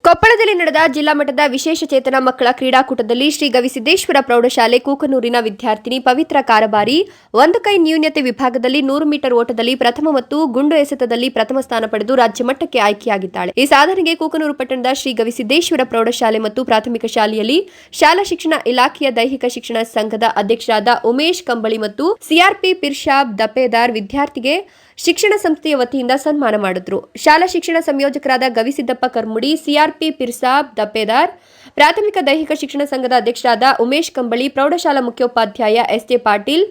ಕೊಪ್ಪಳದಲ್ಲಿ ನಡೆದ ಜಿಲ್ಲಾ ಮಟ್ಟದ ವಿಶೇಷ ಚೇತನ ಮಕ್ಕಳ ಕ್ರೀಡಾಕೂಟದಲ್ಲಿ ಶ್ರೀ ಗವಿಸಿದ್ದೇಶ್ವರ ಪ್ರೌಢಶಾಲೆ ಕೂಕನೂರಿನ ವಿದ್ಯಾರ್ಥಿನಿ ಪವಿತ್ರ ಕಾರಬಾರಿ ಒಂದು ಕೈ ನ್ಯೂನತೆ ವಿಭಾಗದಲ್ಲಿ 100 ಮೀಟರ್ ಓಟದಲ್ಲಿ ಪ್ರಥಮ ಮತ್ತು ಗುಂಡು ಎಸೆತದಲ್ಲಿ ಪ್ರಥಮ ಸ್ಥಾನ ಪಡೆದು ರಾಜ್ಯ ಮಟ್ಟಕ್ಕೆ ಆಯ್ಕೆಯಾಗಿದ್ದಾಳೆ. ಈ ಸಾಧನೆಗೆ ಕೂಕನೂರು ಪಟ್ಟಣದ ಶ್ರೀ ಗವಿಸಿದ್ದೇಶ್ವರ ಪ್ರೌಢಶಾಲೆ ಮತ್ತು ಪ್ರಾಥಮಿಕ ಶಾಲೆಯಲ್ಲಿ ಶಾಲಾ ಶಿಕ್ಷಣ ಇಲಾಖೆಯ ದೈಹಿಕ ಶಿಕ್ಷಣ ಸಂಘದ ಅಧ್ಯಕ್ಷರಾದ ಉಮೇಶ್ ಕಂಬಳಿ ಮತ್ತು ಸಿಆರ್ಪಿ ಪಿರ್ಷಾಬ್ ದಪೇದಾರ್ ವಿದ್ಯಾರ್ಥಿಗೆ ಶಿಕ್ಷಣ ಸಂಸ್ಥೆಯ ವತಿಯಿಂದ ಸನ್ಮಾನ ಮಾಡಿದ್ರು. ಶಾಲಾ ಶಿಕ್ಷಣ ಸಂಯೋಜಕರಾದ ಗವಿಸಿದ್ದಪ್ಪ ಕರ್ಮುಡಿ, ಸಿಆರ್ಪಿ ಪಿರ್ಸಾಬ್ ದಪೇದಾರ್, ಪ್ರಾಥಮಿಕ ದೈಹಿಕ ಶಿಕ್ಷಣ ಸಂಘದ ಅಧ್ಯಕ್ಷರಾದ ಉಮೇಶ್ ಕಂಬಳಿ, ಪ್ರೌಢಶಾಲಾ ಮುಖ್ಯೋಪಾಧ್ಯಾಯ ಎಸ್ಜೆ ಪಾಟೀಲ್,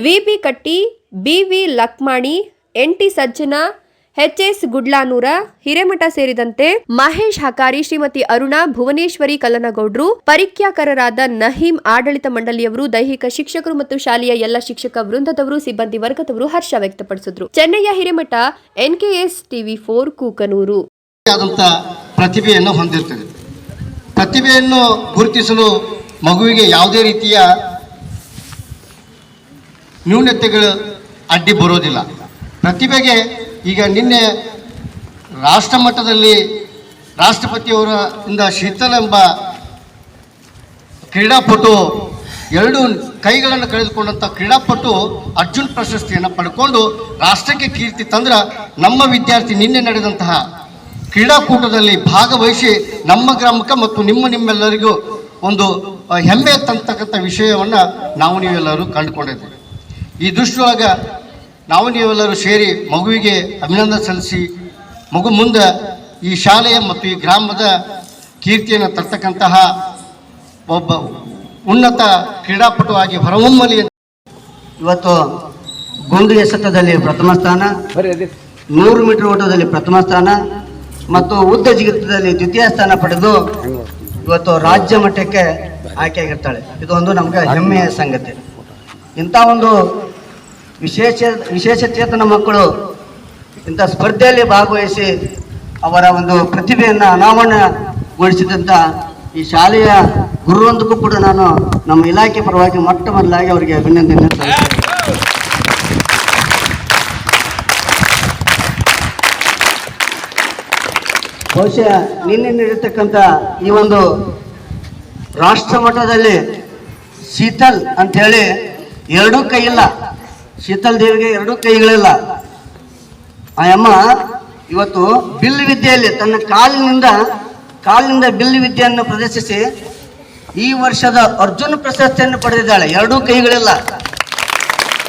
ವಿಬಿ ಕಟ್ಟಿ, ಬಿವಿ ಲಕ್ಮಾಣಿ, ಎನ್ಟಿ ಸಜ್ಜನ, ಎಚ್ಎಸ್ ಗುಡ್ಲಾನೂರ, ಹಿರೇಮಠ ಸೇರಿದಂತೆ ಮಹೇಶ್ ಹಕಾರಿ, ಶ್ರೀಮತಿ ಅರುಣಾ, ಭುವನೇಶ್ವರಿ ಕಲ್ಲನಗೌಡ್ರು, ಪರೀಕ್ಷಾಕರರಾದ ನಹೀಂ, ಆಡಳಿತ ಮಂಡಳಿಯವರು, ದೈಹಿಕ ಶಿಕ್ಷಕರು ಮತ್ತು ಶಾಲೆಯ ಎಲ್ಲ ಶಿಕ್ಷಕ ವೃಂದದವರು, ಸಿಬ್ಬಂದಿ ವರ್ಗದವರು ಹರ್ಷ ವ್ಯಕ್ತಪಡಿಸಿದ್ರು. Chennayya Hiremath, NKS TV 4 Kukanur. ಪ್ರತಿಭೆಯನ್ನು ಹೊಂದಿರುತ್ತದೆ. ಪ್ರತಿಭೆಯನ್ನು ಗುರುತಿಸಲು ಮಗುವಿಗೆ ಯಾವುದೇ ರೀತಿಯ ನ್ಯೂನತೆಗಳು ಅಡ್ಡಿ ಬರೋದಿಲ್ಲ. ಪ್ರತಿಭೆಗೆ ಈಗ ನಿನ್ನೆ ರಾಷ್ಟ್ರ ಮಟ್ಟದಲ್ಲಿ ರಾಷ್ಟ್ರಪತಿಯವರಿಂದ ಶೀತಲ್ ಎಂಬ ಕ್ರೀಡಾಪಟು 2 ಕೈಗಳನ್ನು ಕಳೆದುಕೊಂಡಂಥ ಕ್ರೀಡಾಪಟು ಅರ್ಜುನ್ ಪ್ರಶಸ್ತಿಯನ್ನು ಪಡ್ಕೊಂಡು ರಾಷ್ಟ್ರಕ್ಕೆ ಕೀರ್ತಿ ತಂದ್ರೆ ನಮ್ಮ ವಿದ್ಯಾರ್ಥಿ ನಿನ್ನೆ ನಡೆದಂತಹ ಕ್ರೀಡಾಕೂಟದಲ್ಲಿ ಭಾಗವಹಿಸಿ ನಮ್ಮ ಗ್ರಾಮಕ್ಕೆ ಮತ್ತು ನಿಮ್ಮೆಲ್ಲರಿಗೂ ಒಂದು ಹೆಮ್ಮೆ ತಂತಕ್ಕಂಥ ವಿಷಯವನ್ನು ನಾವು ನೀವೆಲ್ಲರೂ ಕಂಡುಕೊಂಡಿದ್ದೇವೆ. ಈ ದೃಷ್ಟಿಯೊಳಗೆ ನಾವು ನೀವೆಲ್ಲರೂ ಸೇರಿ ಮಗುವಿಗೆ ಅಭಿನಂದನೆ ಸಲ್ಲಿಸಿ ಮಗು ಮುಂದೆ ಈ ಶಾಲೆಯ ಮತ್ತು ಈ ಗ್ರಾಮದ ಕೀರ್ತಿಯನ್ನು ತರ್ತಕ್ಕಂತಹ ಒಬ್ಬ ಉನ್ನತ ಕ್ರೀಡಾಪಟುವಾಗಿ ಹೊರಹೊಮ್ಮಲಿ. ಇವತ್ತು ಗುಂಡು ಎಸೆತದಲ್ಲಿ ಪ್ರಥಮ ಸ್ಥಾನ, 100 ಮೀಟರ್ ಓಟದಲ್ಲಿ ಪ್ರಥಮ ಸ್ಥಾನ ಮತ್ತು ಉದ್ದ ಜಿಗಿತದಲ್ಲಿ ದ್ವಿತೀಯ ಸ್ಥಾನ ಪಡೆದು ಇವತ್ತು ರಾಜ್ಯ ಮಟ್ಟಕ್ಕೆ ಆಯ್ಕೆಯಾಗಿರ್ತಾಳೆ. ಇದು ಒಂದು ನಮಗೆ ಹೆಮ್ಮೆಯ ಸಂಗತಿ. ಇಂಥ ಒಂದು ವಿಶೇಷ ಚೇತನ ಮಕ್ಕಳು ಇಂಥ ಸ್ಪರ್ಧೆಯಲ್ಲಿ ಭಾಗವಹಿಸಿ ಅವರ ಒಂದು ಪ್ರತಿಭೆಯನ್ನು ಅನಾವರಣಗೊಳಿಸಿದಂಥ ಈ ಶಾಲೆಯ ಗುರುವೊಂದಕ್ಕೂ ಕೂಡ ನಾನು ನಮ್ಮ ಇಲಾಖೆ ಪರವಾಗಿ ಮೊಟ್ಟ ಮೊದಲಾಗಿ ಅವರಿಗೆ ಅಭಿನಂದನೆ ಸಲ್ಲಿಸ್ತೇನೆ. ಬಹುಶಃ ನಿನ್ನೆ ನಡೆಯತಕ್ಕಂಥ ಈ ಒಂದು ರಾಷ್ಟ್ರ ಮಟ್ಟದಲ್ಲಿ ಶೀತಲ್ ಅಂಥೇಳಿ 2 ಕೈ ಇಲ್ಲ, ಶೀತಲ್ ದೇವಿಗೆ 2 ಕೈಗಳಿಲ್ಲ. ಆ ಅಮ್ಮ ಇವತ್ತು ಬಿಲ್ಲು ವಿದ್ಯೆಯಲ್ಲಿ ತನ್ನ ಕಾಲಿನಿಂದ ಬಿಲ್ಲು ವಿದ್ಯೆಯನ್ನು ಪ್ರದರ್ಶಿಸಿ ಈ ವರ್ಷದ ಅರ್ಜುನ್ ಪ್ರಶಸ್ತಿಯನ್ನು ಪಡೆದಿದ್ದಾಳೆ. 2 ಕೈಗಳಿಲ್ಲ.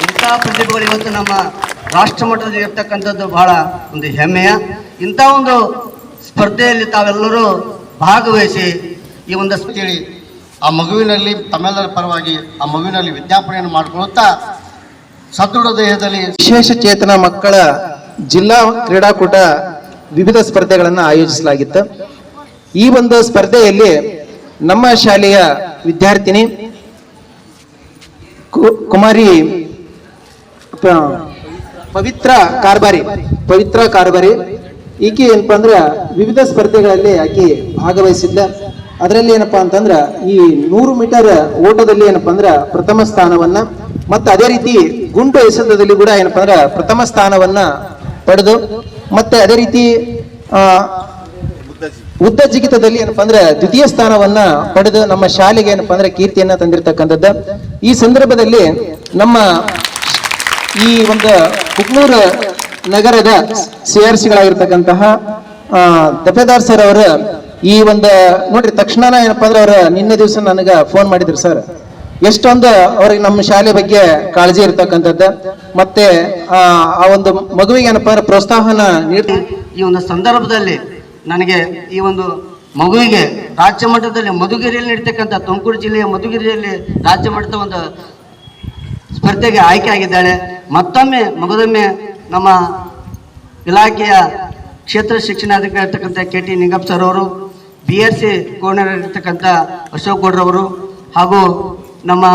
ಇಂಥ ಪ್ರತಿಭೆಗಳು ಇವತ್ತು ನಮ್ಮ ರಾಷ್ಟ್ರ ಮಟ್ಟದಲ್ಲಿ ಇರ್ತಕ್ಕಂಥದ್ದು ಬಹಳ ಒಂದು ಹೆಮ್ಮೆಯ. ಇಂಥ ಒಂದು ಸ್ಪರ್ಧೆಯಲ್ಲಿ ತಾವೆಲ್ಲರೂ ಭಾಗವಹಿಸಿ ಈ ಒಂದು ಹೇಳಿ ಆ ಮಗುವಿನಲ್ಲಿ ತಮ್ಮೆಲ್ಲರ ಪರವಾಗಿ ಆ ಮಗುವಿನಲ್ಲಿ ವಿಜ್ಞಾಪನೆಯನ್ನು ಮಾಡಿಕೊಳ್ಳುತ್ತಾ ಸದೃಢ ದೇಹದಲ್ಲಿ ವಿಶೇಷ ಚೇತನ ಮಕ್ಕಳ ಜಿಲ್ಲಾ ಕ್ರೀಡಾಕೂಟ ವಿವಿಧ ಸ್ಪರ್ಧೆಗಳನ್ನು ಆಯೋಜಿಸಲಾಗಿತ್ತು. ಈ ಒಂದು ಸ್ಪರ್ಧೆಯಲ್ಲಿ ನಮ್ಮ ಶಾಲೆಯ ವಿದ್ಯಾರ್ಥಿನಿ ಕುಮಾರಿ ಪವಿತ್ರ ಕಾರ್ಬಾರಿ ಈಕೆ ಏನಪ್ಪಾ ಅಂದ್ರೆ ವಿವಿಧ ಸ್ಪರ್ಧೆಗಳಲ್ಲಿ ಆಕೆ ಭಾಗವಹಿಸಿದ್ದ. ಅದರಲ್ಲಿ ಏನಪ್ಪಾ ಅಂತಂದ್ರ ಈ 100 ಮೀಟರ್ ಓಟದಲ್ಲಿ ಏನಪ್ಪಾ ಅಂದ್ರ ಪ್ರಥಮ ಸ್ಥಾನವನ್ನ ಮತ್ತೆ ಅದೇ ರೀತಿ ಗುಂಡು ಎಸೆತದಲ್ಲಿ ಕೂಡ ಏನಪ್ಪಾ ಅಂದ್ರ ಪ್ರಥಮ ಸ್ಥಾನವನ್ನ ಪಡೆದು ಮತ್ತೆ ಅದೇ ರೀತಿ ಉದ್ದ ಜಿಗಿತದಲ್ಲಿ ಏನಪ್ಪಾ ಅಂದ್ರೆ ದ್ವಿತೀಯ ಸ್ಥಾನವನ್ನ ಪಡೆದು ನಮ್ಮ ಶಾಲೆಗೆ ಏನಪ್ಪಾ ಅಂದ್ರೆ ಕೀರ್ತಿಯನ್ನ ತಂದಿರತಕ್ಕಂಥದ್ದು. ಈ ಸಂದರ್ಭದಲ್ಲಿ ನಮ್ಮ ಈ ಒಂದು ಕುಕ್ನೂರು ನಗರದ ಸಿಆರ್ಸಿಗಳಾಗಿರ್ತಕ್ಕಂತಹ ದಪೇದಾರ್ ಸರ್ ಅವರು ಈ ಒಂದು ನೋಡ್ರಿ ತಕ್ಷಣ ಏನಪ್ಪಾ ಅಂದ್ರೆ ಅವ್ರ ನಿನ್ನೆ ದಿವಸ ನನಗೆ ಫೋನ್ ಮಾಡಿದ್ರು. ಸರ್ ಎಷ್ಟೊಂದು ಅವ್ರಿಗೆ ನಮ್ಮ ಶಾಲೆ ಬಗ್ಗೆ ಕಾಳಜಿ ಇರ್ತಕ್ಕಂಥದ್ದು ಮತ್ತೆ ಆ ಒಂದು ಮಗುವಿಗೆ ಏನಪ್ಪಾ ಅಂದ್ರೆ ಪ್ರೋತ್ಸಾಹನ ನೀಡ್ತಾರೆ. ಈ ಒಂದು ಸಂದರ್ಭದಲ್ಲಿ ನನಗೆ ಈ ಒಂದು ಮಗುವಿಗೆ ರಾಜ್ಯ ಮಟ್ಟದಲ್ಲಿ ಮಧುಗಿರಿಯಲ್ಲಿ ನಡೀತಕ್ಕಂಥ ತುಮಕೂರು ಜಿಲ್ಲೆಯ ಮಧುಗಿರಿಯಲ್ಲಿ ರಾಜ್ಯ ಮಟ್ಟದ ಒಂದು ಸ್ಪರ್ಧೆಗೆ ಆಯ್ಕೆ ಆಗಿದ್ದಾಳೆ. ಮಗದೊಮ್ಮೆ ನಮ್ಮ ಇಲಾಖೆಯ ಕ್ಷೇತ್ರ ಶಿಕ್ಷಣಾಧಿಕಾರಿ ಇರ್ತಕ್ಕಂಥ KT ನಿಂಗಪ್ಪ ಸರ್ ಅವರು, BRC ಕೋರ್ಡಿನೇಟರ್ ಇರ್ತಕ್ಕಂಥ ಅಶೋಕ್ ಗೌಡ್ರವರು ಹಾಗೂ ನಮ್ಮ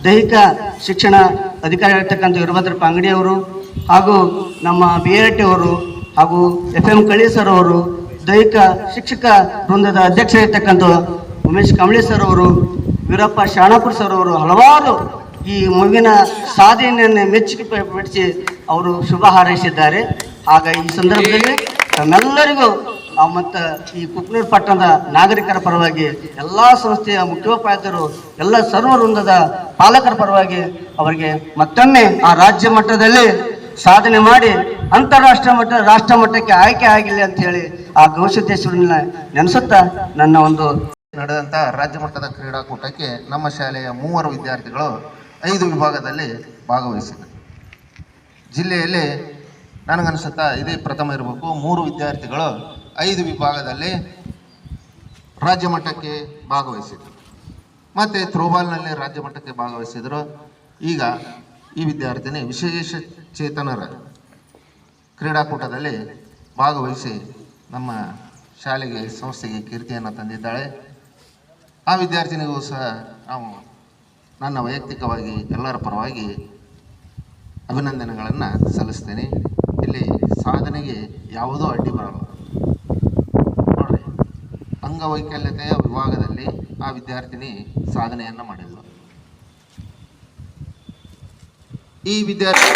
ದೈಹಿಕ ಶಿಕ್ಷಣ ಅಧಿಕಾರಿ ಇರ್ತಕ್ಕಂಥ ವೀರಭದ್ರಪ್ಪ ಅಂಗಡಿ ಅವರು ಹಾಗೂ ನಮ್ಮ BRT ಅವರು ಹಾಗೂ FM ಕಳಿ ಸರ್ ಅವರು, ದೈಹಿಕ ಶಿಕ್ಷಕ ವೃಂದದ ಅಧ್ಯಕ್ಷರಿರ್ತಕ್ಕಂಥ ಉಮೇಶ್ ಕಂಬಳಿ ಸರ್ ಅವರು, ವೀರಪ್ಪ ಶಾಣಾಪುರ ಸರ್ ಅವರು ಹಲವಾರು ಈ ಮಗುವಿನ ಸಾಧನೆಯನ್ನು ಮೆಚ್ಚುಗೆ ಪಡಿಸಿ ಅವರು ಶುಭ ಹಾರೈಸಿದ್ದಾರೆ. ಆಗ ಈ ಸಂದರ್ಭದಲ್ಲಿ ತಮ್ಮೆಲ್ಲರಿಗೂ ಮತ್ತು ಈ ಕುಕ್ನೂರು ಪಟ್ಟಣದ ನಾಗರಿಕರ ಪರವಾಗಿ ಎಲ್ಲ ಸಂಸ್ಥೆಯ ಮುಖ್ಯೋಪಾಧ್ಯಾಯರು ಎಲ್ಲ ಸರ್ವ ವೃಂದದ ಪಾಲಕರ ಪರವಾಗಿ ಅವರಿಗೆ ಮತ್ತೊಮ್ಮೆ ಆ ರಾಜ್ಯ ಮಟ್ಟದಲ್ಲಿ ಸಾಧನೆ ಮಾಡಿ ಅಂತಾರಾಷ್ಟ್ರೀಯ ಮಟ್ಟ ರಾಷ್ಟ್ರ ಮಟ್ಟಕ್ಕೆ ಆಯ್ಕೆ ಆಗಿಲ್ಲ ಅಂತ ಹೇಳಿ ಆ ಗವಿಸಿದ್ದೇಶ್ವರನ ನೆನೆಸುತ್ತಾ ನನ್ನ ಒಂದು ನಡೆದಂಥ ರಾಜ್ಯ ಮಟ್ಟದ ಕ್ರೀಡಾಕೂಟಕ್ಕೆ ನಮ್ಮ ಶಾಲೆಯ 3 ವಿದ್ಯಾರ್ಥಿಗಳು 5 ವಿಭಾಗದಲ್ಲಿ ಭಾಗವಹಿಸಿದರು. ಜಿಲ್ಲೆಯಲ್ಲಿ ನನಗನ್ಸುತ್ತಾ ಇದೇ ಪ್ರಥಮ ಇರಬೇಕು. 3 ವಿದ್ಯಾರ್ಥಿಗಳು 5 ವಿಭಾಗದಲ್ಲಿ ರಾಜ್ಯ ಮಟ್ಟಕ್ಕೆ ಭಾಗವಹಿಸಿದರು. ಮತ್ತು ಥ್ರೋಬಾಲ್ನಲ್ಲಿ ರಾಜ್ಯ ಮಟ್ಟಕ್ಕೆ ಭಾಗವಹಿಸಿದರು. ಈಗ ಈ ವಿದ್ಯಾರ್ಥಿನಿ ವಿಶೇಷ ಚೇತನರ ಕ್ರೀಡಾಕೂಟದಲ್ಲಿ ಭಾಗವಹಿಸಿ ನಮ್ಮ ಶಾಲೆಗೆ ಸಂಸ್ಥೆಗೆ ಕೀರ್ತಿಯನ್ನು ತಂದಿದ್ದಾಳೆ. ಆ ವಿದ್ಯಾರ್ಥಿನಿಗೂ ಸಹ ನಾವು ನನ್ನ ವೈಯಕ್ತಿಕವಾಗಿ ಎಲ್ಲರ ಪರವಾಗಿ ಅಭಿನಂದನೆಗಳನ್ನು ಸಲ್ಲಿಸ್ತೇನೆ. ಇಲ್ಲಿ ಸಾಧನೆಗೆ ಯಾವುದೂ ಅಡ್ಡಿ ಬರಲ್ಲ. ನೋಡ್ರಿ, ಅಂಗವೈಕಲ್ಯತೆಯ ವಿಭಾಗದಲ್ಲಿ ಆ ವಿದ್ಯಾರ್ಥಿನಿ ಸಾಧನೆಯನ್ನು ಮಾಡಿಲ್ಲ. ಈ ವಿದ್ಯಾರ್ಥಿ